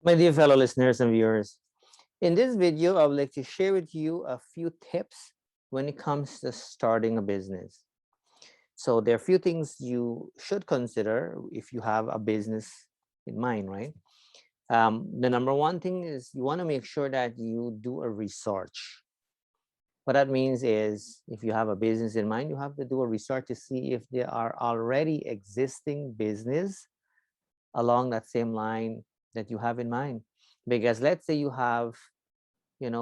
My dear fellow listeners and viewers, in this video, I would like to share with you a few tips when it comes to starting a business. So there are a few things you should consider if you have a business in mind, right? The number one thing is you want to make sure that you do a research. What that means is if you have a business in mind, you have to do a research to see if there are already existing business along that same line that you have in mind. Because let's say you have 10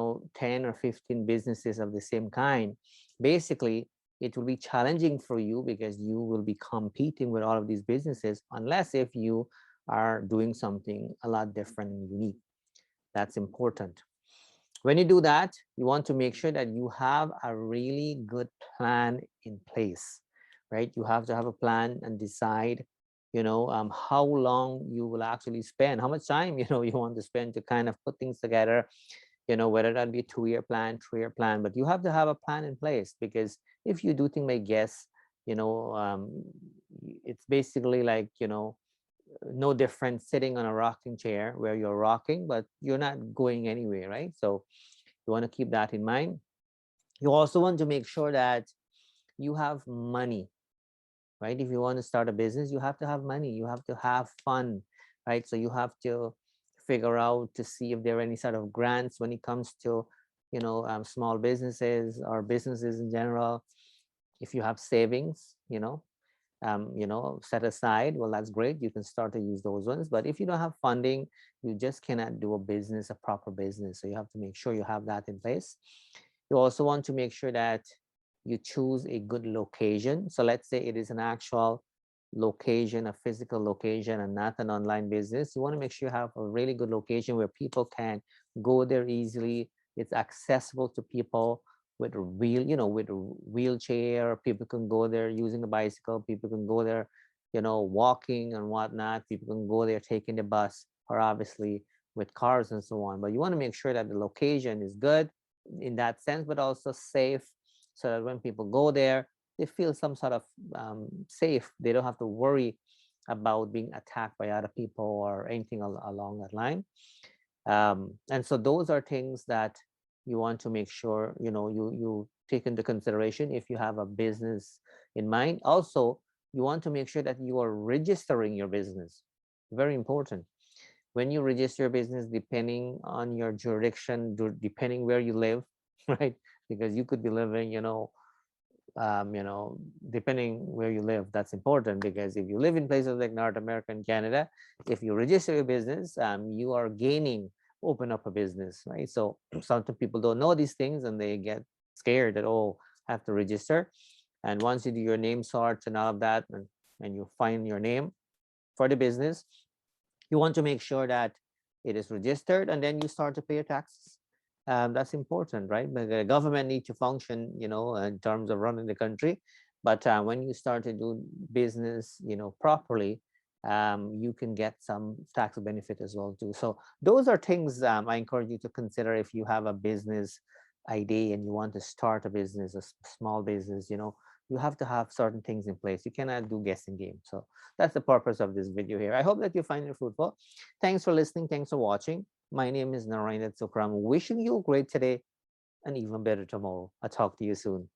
or 15 businesses of the same kind, basically it will be challenging for you because you will be competing with all of these businesses unless if you are doing something a lot different and unique. That's important. When you do that, you want to make sure that you have a really good plan in place, right? You have to have a plan and decide how long you will actually spend, how much time you want to spend to kind of put things together, whether that be a 2-year plan, 3-year plan, but you have to have a plan in place. Because if you do things by guess, you know um, it's basically like no different sitting on a rocking chair where you're rocking but you're not going anywhere, right? So you want to keep that in mind. You also want to make sure that you have money, right? If you want to start a business, you have to have money, you have to have fun, right? So you have to figure out to see if there are any sort of grants when it comes to small businesses or businesses in general. If you have savings, set aside, well, that's great, you can start to use those ones. But if you don't have funding, you just cannot do a business, a proper business. So you have to make sure you have that in place. You also want to make sure that you choose a good location. So let's say it is an actual location, a physical location, and not an online business. You want to make sure you have a really good location where people can go there easily. It's accessible to people with a with a wheelchair. People can go there using a bicycle. People can go there, walking and whatnot. People can go there taking the bus, or obviously with cars and so on. But you want to make sure that the location is good in that sense, but also safe, so that when people go there, they feel some sort of safe. They don't have to worry about being attacked by other people or anything along that line. And so those are things that you want to make sure you take into consideration if you have a business in mind. Also, you want to make sure that you are registering your business. Very important. When you register your business, depending on your jurisdiction, depending where you live, right? Because you could be living, depending where you live, that's important. Because if you live in places like North America and Canada, if you register your business, you are gaining open up a business, right? So sometimes people don't know these things and they get scared that, oh, I have to register. And once you do your name sorts and all of that, and you find your name for the business, you want to make sure that it is registered, and then you start to pay your taxes. That's important, right? But the government need to function, in terms of running the country. But when you start to do business, properly, you can get some tax benefit as well too. So those are things I encourage you to consider if you have a business idea and you want to start a business, a small business. You have to have certain things in place. You cannot do guessing game. So that's the purpose of this video here. I hope that you find it fruitful. Thanks for listening. Thanks for watching. My name is Narine Dat Sookram, wishing you a great today and even better tomorrow. I'll talk to you soon.